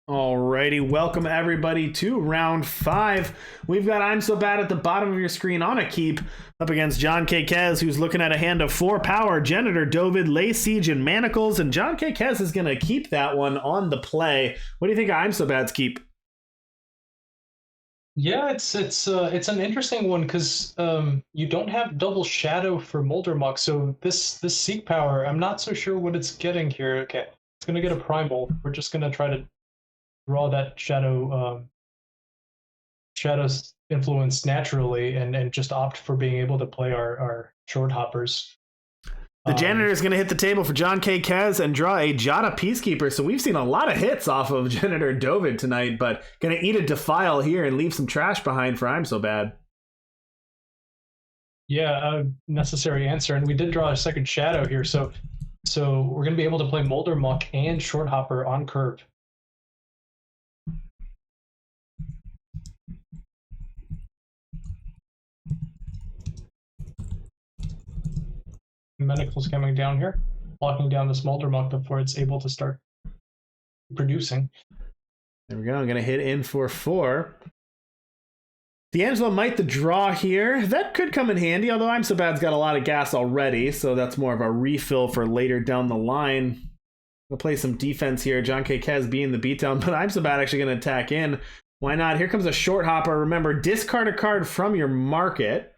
Alrighty, welcome everybody to round 5. We've got I'm So Bad at the bottom of your screen on a keep up against johnkkez, who's looking at a hand of 4 power, Janitor, Dovid, Lay Siege, and Manacles, and johnkkez is going to keep that one on the play. What do you think of I'm So Bad's keep? Yeah, it's an interesting one because you don't have double shadow for Moldermuck, so this Seek power, I'm not so sure what it's getting here. Okay, it's gonna get a primal. We're just gonna try to draw that shadow's influence naturally and just opt for being able to play our short hoppers. The Janitor is going to hit the table for johnkkez and draw a Jada Peacekeeper. So we've seen a lot of hits off of Janitor Dovid tonight, but going to eat a Defile here and leave some trash behind for I'm So Bad. Yeah, necessary answer. And we did draw a second shadow here, so we're going to be able to play Moldermuck and short hopper on curve. Manacles coming down here, blocking down this Moldermuck before it's able to start producing. There we go. I'm going to hit in for 4. D'Angelo might the draw here. That could come in handy, although I'm So Bad's got a lot of gas already, so that's more of a refill for later down the line. We'll play some defense here. johnkkez being the beatdown, but I'm So Bad actually going to attack in. Why not? Here comes a short hopper. Remember, discard a card from your market.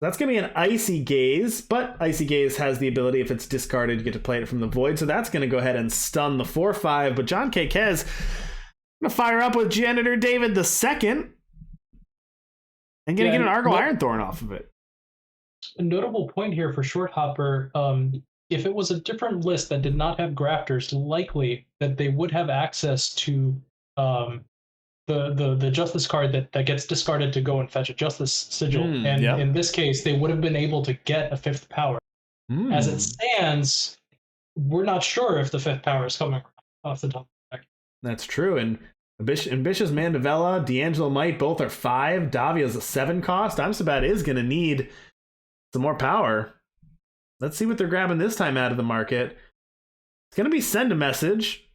That's going to be an Icy Gaze, but Icy Gaze has the ability, if it's discarded, you get to play it from the void. So that's going to go ahead and stun the 4/5. But johnkkez going to fire up with Janitor David II and going to get an Argo Ironthorn off of it. A notable point here for short hopper, if it was a different list that did not have grafters, likely that they would have access to the Justice card that gets discarded to go and fetch a Justice Sigil. And in this case, they would have been able to get a 5th power. As it stands, we're not sure if the 5th power is coming off the top of the deck. That's true. And Ambitious Mandevella, D'Angelo Might, both are 5. Davia's a 7 cost. I'm So Bad is going to need some more power. Let's see what they're grabbing this time out of the market. It's going to be Send a Message,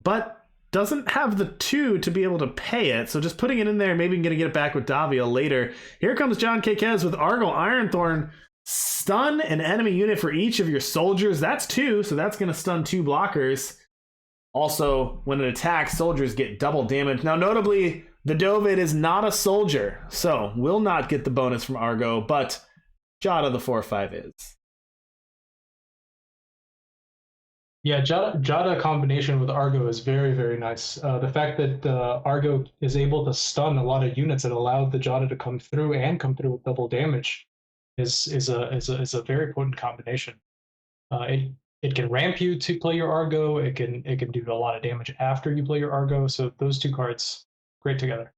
but doesn't have the 2 to be able to pay it, so just putting it in there, maybe going to get it back with Davia later. Here comes johnkkez with Argo Ironthorn. Stun an enemy unit for each of your soldiers. That's 2, so that's going to stun 2 blockers. Also, when it attacks, soldiers get double damage. Now, notably, the Dovid is not a soldier, so will not get the bonus from Argo, but Jada the 4/5 is. Yeah, Jada combination with Argo is very, very nice. The fact that Argo is able to stun a lot of units and allowed the Jada to come through with double damage is a very potent combination. It can ramp you to play your Argo. It can do a lot of damage after you play your Argo. So those 2 cards, great together.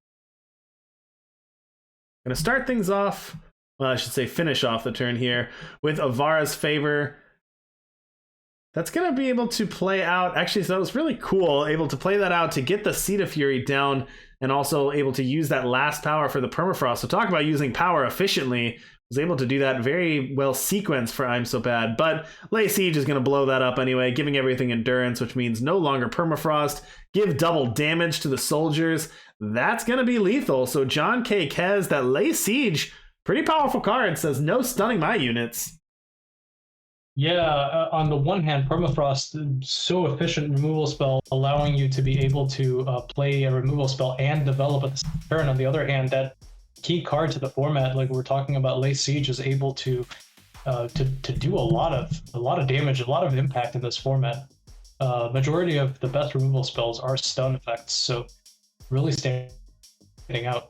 Gonna start things off. Well, I should say finish off the turn here with Avara's Favor. That's going to be able to play out. Actually, so that was really cool. Able to play that out to get the Seed of Fury down and also able to use that last power for the Permafrost. So talk about using power efficiently. Was able to do that very well sequenced for I'm So Bad. But Lay Siege is going to blow that up anyway, giving everything endurance, which means no longer Permafrost. Give double damage to the soldiers. That's going to be lethal. So johnkkez, that Lay Siege, pretty powerful card, says no stunning my units. Yeah, on the one hand, Permafrost, so efficient removal spell, allowing you to be able to play a removal spell and develop at the same turn. On the other hand, that key card to the format, like we're talking about, Lay Siege, is able to do a lot of damage, a lot of impact in this format. Majority of the best removal spells are stun effects, so really standing out.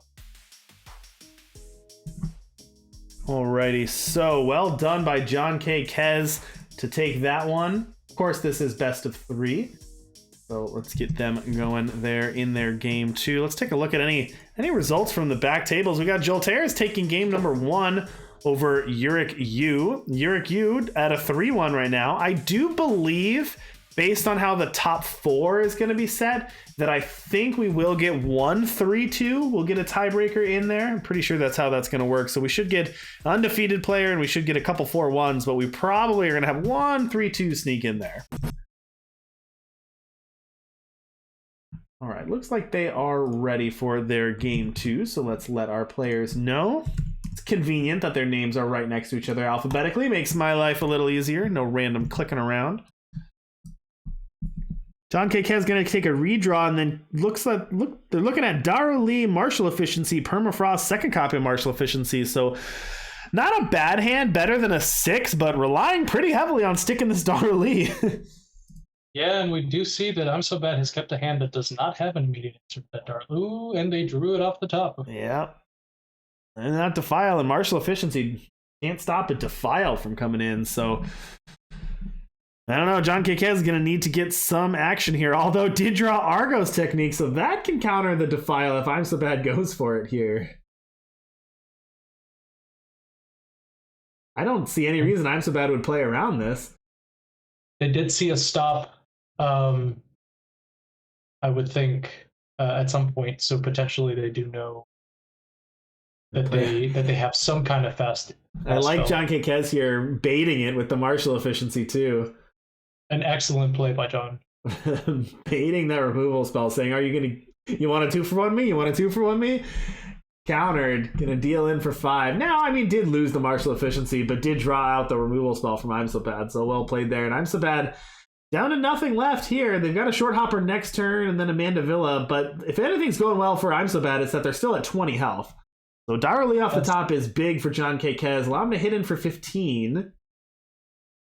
Alrighty, so well done by johnkkez to take that one. Of course, this is best of 3. So let's get them going there in their game 2. Let's take a look at any results from the back tables. We got johnkkez taking game number 1 over Uric U. Uric U at a 3-1 right now. I do believe based on how the top 4 is going to be set, that I think we will get 1-3-2. We'll get a tiebreaker in there. I'm pretty sure that's how that's going to work. So we should get undefeated player and we should get a couple 4-1s, but we probably are going to have 1-3-2 sneak in there. All right, looks like they are ready for their game 2, so let's let our players know. It's convenient that their names are right next to each other alphabetically. Makes my life a little easier. No random clicking around. johnkkez is going to take a redraw, and then they're looking at Daru Lee, Martial Efficiency, Permafrost, second copy of Martial Efficiency, so not a bad hand, better than a 6, but relying pretty heavily on sticking this Daru Lee. Yeah, and we do see that imsobad has kept a hand that does not have an immediate answer to that dart. Ooh, and they drew it off the top. Yeah. And that Defile and Martial Efficiency can't stop a Defile from coming in, so I don't know. johnkkez is going to need to get some action here, although did draw Argo's technique, so that can counter the Defile if imsobad goes for it here. I don't see any reason imsobad would play around this. They did see a stop, I would think, at some point, so potentially they do know that they have some kind of fast I like spell. johnkkez here baiting it with the Martial Efficiency too. An excellent play by John. Baiting that removal spell, saying, you want a 2-for-1 me? You want a 2-for-1 me? Countered, gonna deal in for 5. Now, I mean, did lose the Martial Efficiency, but did draw out the removal spell from imsobad, so well played there. And imsobad down to nothing left here. They've got a short hopper next turn and then a Mandevilla, but if anything's going well for imsobad, it's that they're still at 20 health. So Daru Lee off the top is big for johnkkez. Allow him to hit in for 15.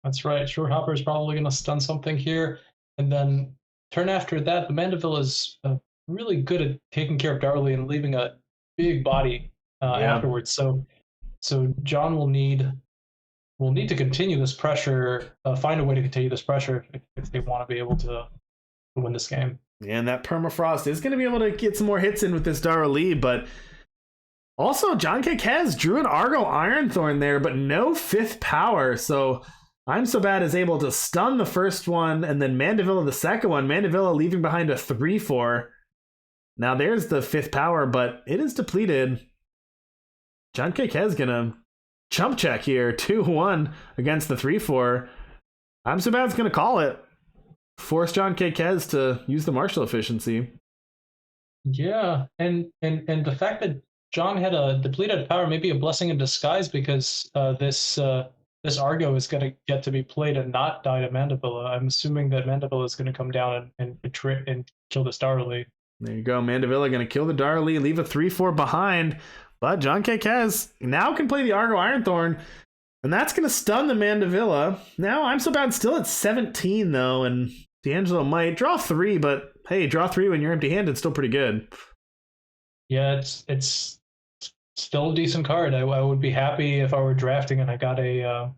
That's right. Short hopper is probably going to stun something here, and then turn after that, the Mandevilla is really good at taking care of Daru Lee and leaving a big body afterwards. So John will need to continue this pressure, find a way to continue this pressure if they want to be able to win this game. Yeah, and that Permafrost is going to be able to get some more hits in with this Daru Lee, but also johnkkez drew an Argo Ironthorn there, but no 5th power, so imsobad is able to stun the first one and then Mandevilla the second one. Mandevilla leaving behind a 3-4. Now there's the 5th power, but it is depleted. johnkkez gonna chump check here, 2-1 against the 3-4. imsobad's gonna call it. Force johnkkez to use the Martial Efficiency. Yeah, and the fact that John had a depleted power may be a blessing in disguise, because this Argo is going to get to be played and not die to Mandevilla. I'm assuming that Mandevilla is going to come down and kill this Daru Lee. There you go. Mandevilla going to kill the Daru Lee, leave a 3-4 behind. But johnkkez now can play the Argo Ironthorn, and that's going to stun the Mandevilla. Now imsobad still at 17, though, and D'Angelo might draw 3, but hey, draw 3 when you're empty-handed, still pretty good. Yeah, it's still a decent card. I would be happy if I were drafting and I got a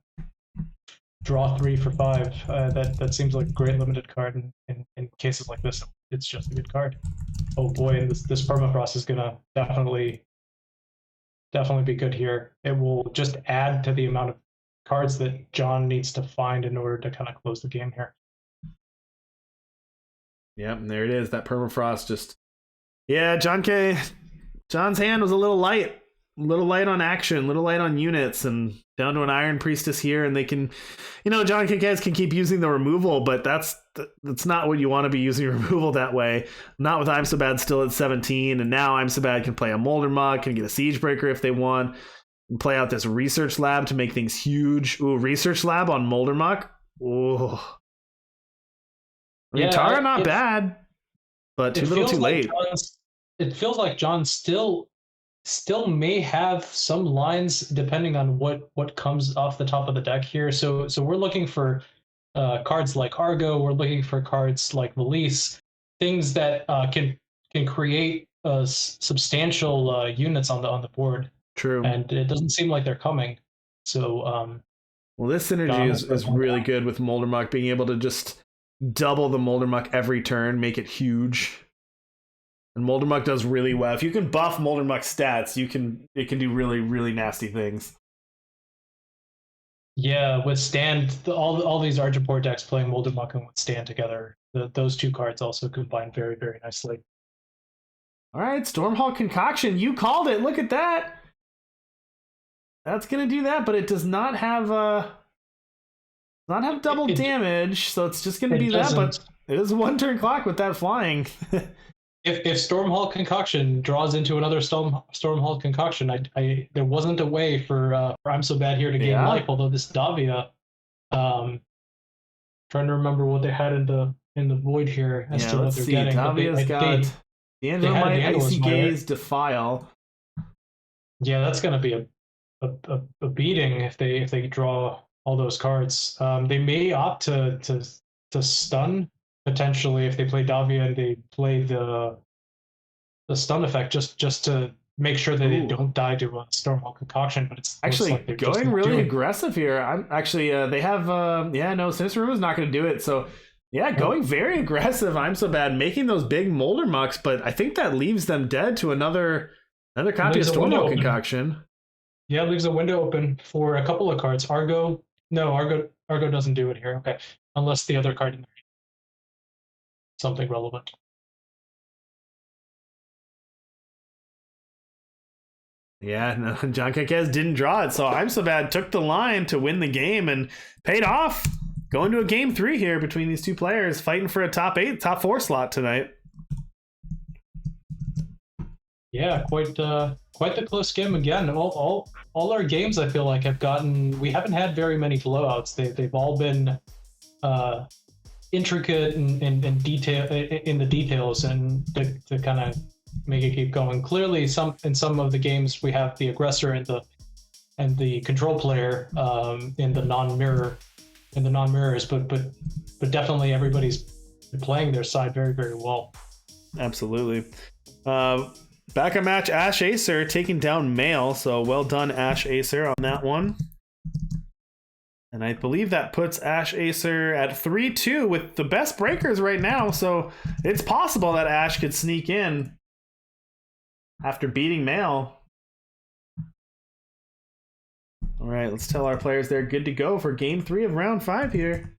draw 3 for 5. That seems like a great limited card in cases like this. It's just a good card. Oh boy, and this Permafrost is gonna definitely be good here. It will just add to the amount of cards that John needs to find in order to kind of close the game here. Yep, and there it is. That Permafrost just... Yeah, John's hand was a little light on action, a little light on units, and down to an Iron Priestess here, and they can, johnkkez can keep using the removal, but that's not what you want to be using removal that way. Not with imsobad still at 17, and now imsobad can play a Moldermuck, can get a Siegebreaker if they want, and play out this Research Lab to make things huge. Ooh, Research Lab on Moldermuck. Ooh. I mean, Tara not bad, but too little too late. It feels like John still may have some lines depending on what comes off the top of the deck here. So we're looking for cards like Argo. We're looking for cards like Release, things that can create substantial units on the board. True. And it doesn't seem like they're coming. So well, this synergy is really good with Moldermuck, being able to just double the Moldermuck every turn, make it huge. And Moldermuck does really well. If you can buff Moldermuck's stats, it can do really, really nasty things. Yeah, withstand all these Archiport decks playing Moldermuck and withstand together. Those two cards also combine very very nicely. All right, Stormhawk Concoction, you called it. Look at that. That's gonna do that, but it does not have double damage, so it's just gonna be that. But it is a 1-turn clock with that flying. If Stormhawk Concoction draws into another Stormhawk Concoction, there wasn't a way for I'm So Bad here to gain life. Although this Davia, trying to remember what they had in the void here as to what they're getting. Davia's got D'Angelo Might, Icy Gaze, Defile. Yeah, that's gonna be a beating if they draw all those cards. They may opt to stun potentially if they play Davia and they play the stun effect just to make sure that they don't die to a Stormhawk Concoction. But it's actually like going really aggressive here. I'm actually they have Sinister Room is not going to do it. So yeah, going very aggressive. I'm So Bad making those big Molder Mucks, but I think that leaves them dead to another copy of Stormhawk Concoction. Yeah, it leaves a window open for a couple of cards. Argo doesn't do it here. Okay, unless the other card in there something relevant. Yeah, no, johnkkez didn't draw it, so I'm So Bad took the line to win the game and paid off. Going to a game 3 here between these two players, fighting for a top 4 slot tonight. Yeah, quite the close game again. All our games I feel like we haven't had very many blowouts. They've all been intricate and detail in the details, and to kind of make it keep going. Clearly, in some of the games we have the aggressor and the control player in the non-mirrors, but definitely everybody's playing their side very very well. Absolutely. Backup match, Ash Acer taking down Mail, so well done Ash Acer on that one. And I believe that puts Ash Acer at 3-2 with the best breakers right now, so it's possible that Ash could sneak in after beating Mail. All right, let's tell our players they're good to go for game 3 of round 5 here.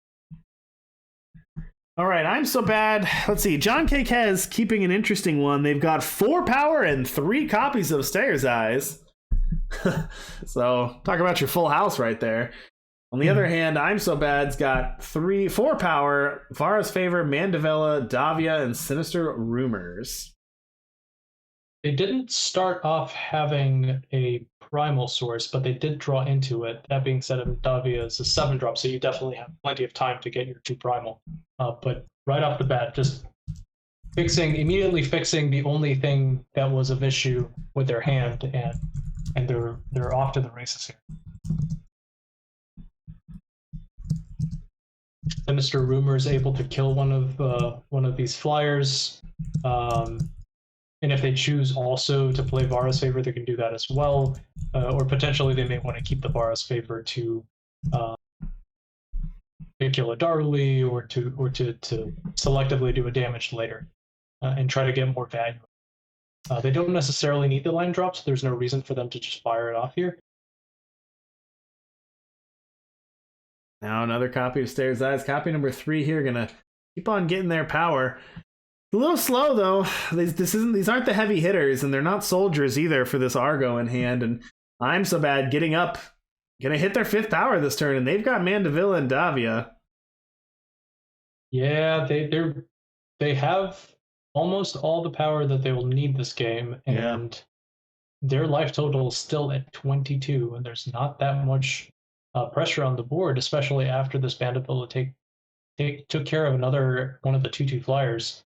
All right, I'm So Bad. Let's see, johnkkez keeping an interesting one. They've got 4 power and 3 copies of Stayer's Eyes. So talk about your full house right there. On the other hand, I'm So Bad's got 4 power, Vara's Favor, Mandevilla, Davia, and Sinister Rumors. They didn't start off having a primal source, but they did draw into it. That being said, Davia is a 7-drop, so you definitely have plenty of time to get your 2 primal. But right off the bat, just immediately fixing the only thing that was of issue with their hand, and they're off to the races here. Sinister Rumors able to kill one of these flyers. And if they choose also to play Vara's Favor, they can do that as well. Or potentially they may want to keep the Vara's Favor to kill a Darley or to selectively do a damage later and try to get more value. They don't necessarily need the line drops. There's no reason for them to just fire it off here. Now another copy of Stayer's Eyes. Copy number 3 here, gonna keep on getting their power. A little slow though. These aren't the heavy hitters, and they're not soldiers either for this Argo in hand. And I'm So Bad getting up, gonna hit their 5th power this turn, and they've got Mandevilla and Davia. Yeah, they have almost all the power that they will need this game, and their life total is still at 22, and there's not that much pressure on the board, especially after this Mandevilla took care of another one of the 2/2 flyers.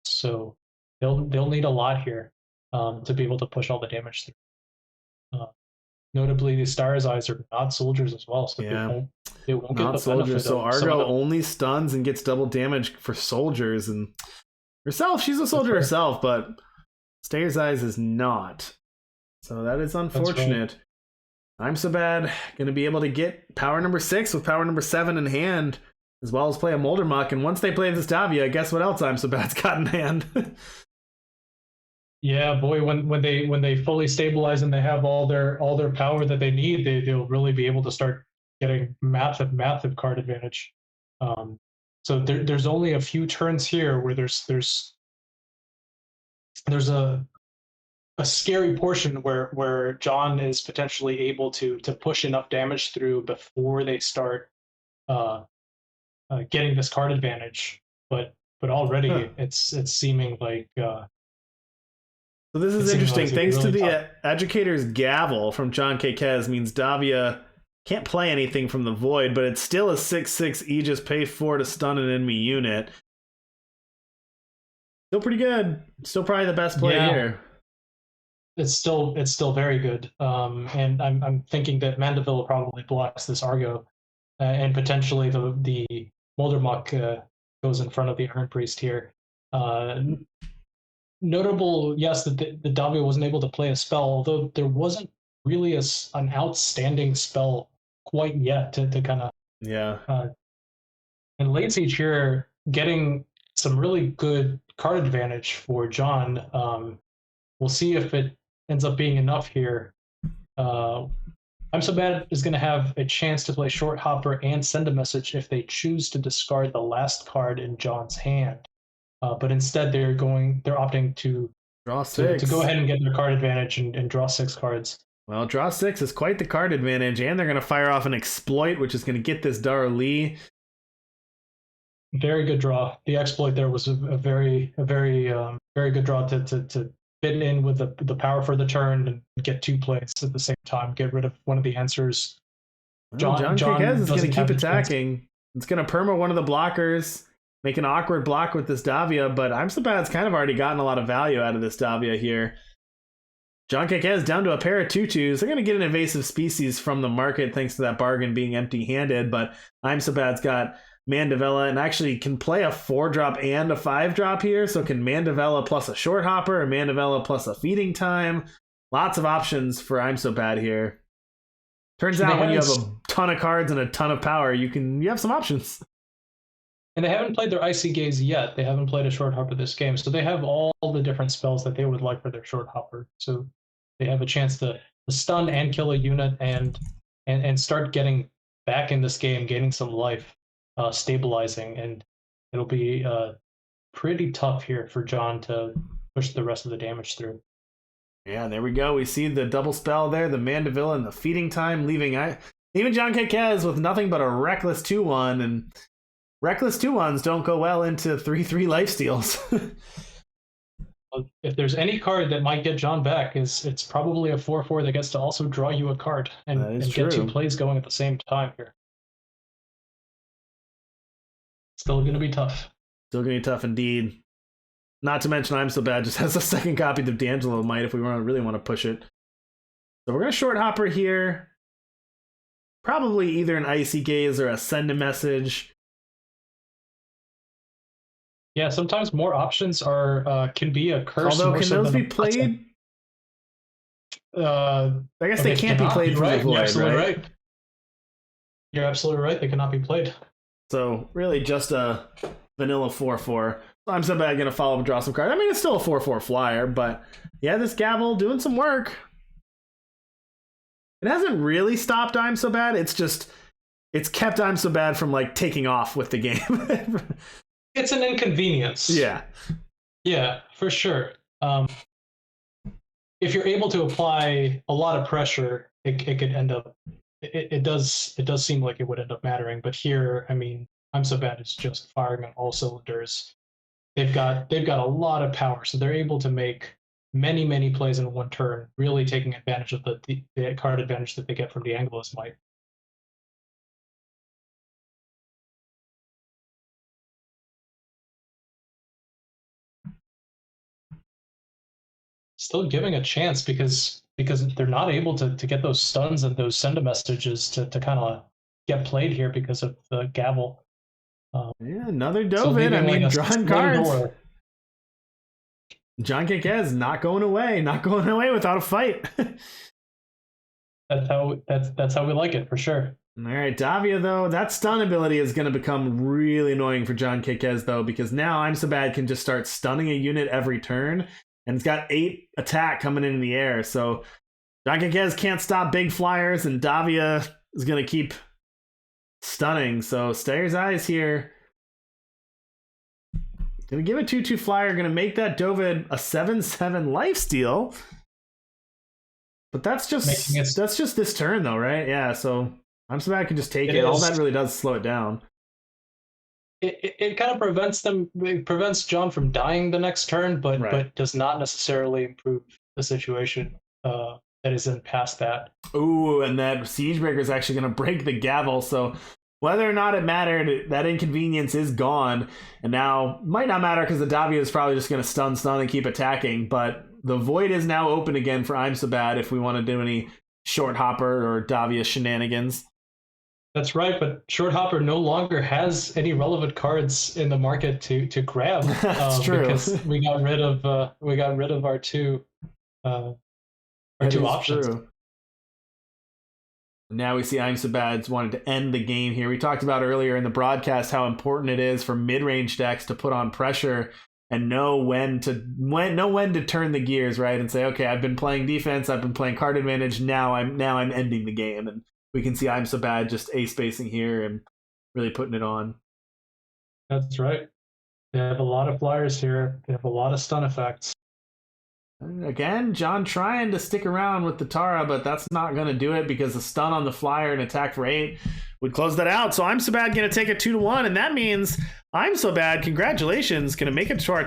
So they'll need a lot here to be able to push all the damage through. Notably, the Stayer's Eyes are not soldiers as well, so they won't get the soldiers. Benefit so Argo only stuns and gets double damage for soldiers, and herself, she's a soldier herself, but Stayer's Eyes is not. So that is unfortunate. Right. I'm So Bad going to be able to get power number 6 with power number 7 in hand, as well as play a Moldermuck. And once they play this Davia, guess what else I'm So Bad's got in hand? Yeah, boy, when they fully stabilize and they have all their power that they need, they'll really be able to start getting massive card advantage. So there's only a few turns here where there's a scary portion where John is potentially able to push enough damage through before they start uh, getting this card advantage. But already it's seeming like so this is interesting. Thanks really to the Educator's Gavel from johnkkez means Davia can't play anything from the Void, but it's still a 6/6 Aegis, pay 4 to stun an enemy unit. Still pretty good. Still probably the best play here. It's still very good. And I'm thinking that Mandeville probably blocks this Argo, and potentially the Moldermuck goes in front of the Iron Priest here. Notable, yes, that the Davia wasn't able to play a spell, although there wasn't really an outstanding spell quite yet to kind of and late siege here getting some really good card advantage for John. We'll see if it ends up being enough here. imsobad is going to have a chance to play Short Hopper and send a message if they choose to discard the last card in John's hand. But instead, they're opting to draw 6 to go ahead and get their card advantage and draw 6 cards. Well, draw 6 is quite the card advantage, and they're going to fire off an exploit, which is going to get this Dara Lee. Very good draw. The exploit there was a very good draw to fit in with the power for the turn and get 2 plays at the same time. Get rid of one of the answers. Well, johnkkez is going to keep attacking. It's going to perma one of the blockers, make an awkward block with this Davia, but imsobad's kind of already gotten a lot of value out of this Davia here. johnkkez down to a pair of 2/2s. They're going to get an invasive species from the market thanks to that bargain being empty-handed, but imsobad's got Mandevilla and actually can play a 4-drop and a 5-drop here, so can Mandevilla plus a Short Hopper or Mandevilla plus a Feeding Time. Lots of options for imsobad here. Turns out when you have a ton of cards and a ton of power, you have some options. And they haven't played their Icy Gaze yet. They haven't played a Short Hopper this game, so they have all the different spells that they would like for their Short Hopper. So they have a chance to stun and kill a unit and start getting back in this game, gaining some life, stabilizing, and it'll be pretty tough here for John to push the rest of the damage through. Yeah, there we go. We see the double spell there, the Mandevilla and the Feeding Time, leaving even johnkkez with nothing but a Reckless 2/1, and Reckless 2/1s don't go well into 3/3 lifesteals. If there's any card that might get John back, it's probably a 4/4 that gets to also draw you a card and get 2 plays going at the same time here. Still going to be tough. Still going to be tough indeed. Not to mention imsobad just has a second copy of D'Angelo Might if we really want to push it. So we're going to Short Hopper here. Probably either an Icy Gaze or a Send a Message. Yeah, sometimes more options can be a curse. Although, can those be played? I guess they can't be played from the Void, You're absolutely right? You're absolutely right. They cannot be played. So really just a vanilla 4/4. imsobad going to follow up and draw some cards. I mean, it's still a 4/4 flyer, but yeah, this Gavel doing some work. It hasn't really stopped imsobad. It's kept imsobad from like taking off with the game. It's an inconvenience. Yeah, for sure. If you're able to apply a lot of pressure, it could end up. It does seem like it would end up mattering, but here, I mean, imsobad is just firing on all cylinders. They've got a lot of power, so they're able to make many plays in one turn, really taking advantage of the card advantage that they get from the D'Angelo's Might. Still giving a chance because they're not able to get those stuns and those send a messages to kind of get played here because of the Gavel. Yeah, another Dovid. I mean, drawing cards. johnkkez not going away without a fight. That's how we like it, for sure. All right, Davia, though, that stun ability is going to become really annoying for johnkkez, though, because now imsobad can just start stunning a unit every turn, and it's got 8 attack coming in the air. So johnkkez can't stop big flyers, and Davia is going to keep stunning. So Stayer's Eyes here. Gonna give a 2/2 flyer, gonna make that Dovid a 7/7 lifesteal. But that's just this turn though, right? Yeah, so imsobad can just take it. All that really does is slow it down. It kind of prevents John from dying the next turn, but does not necessarily improve the situation that isn't past that. Ooh, and that Siegebreaker is actually going to break the gavel, so whether or not it mattered, that inconvenience is gone, and now might not matter because the Davia is probably just going to stun and keep attacking, but the Void is now open again for imsobad if we want to do any short hopper or Davia shenanigans. That's right, but Short Hopper no longer has any relevant cards in the market to grab. That's true. Because we got rid of our two options. True. Now we see imsobad's wanted to end the game here. We talked about earlier in the broadcast how important it is for mid-range decks to put on pressure and know when to turn the gears, right? And say, okay, I've been playing defense, I've been playing card advantage, now I'm ending the game. And we can see imsobad just ace spacing here and really putting it on. That's right. They have a lot of flyers here. They have a lot of stun effects. Again, John trying to stick around with the Tara, but that's not going to do it because the stun on the flyer and attack for 8 would close that out. So imsobad going to take it 2-1, and that means imsobad, congratulations, going to make it to our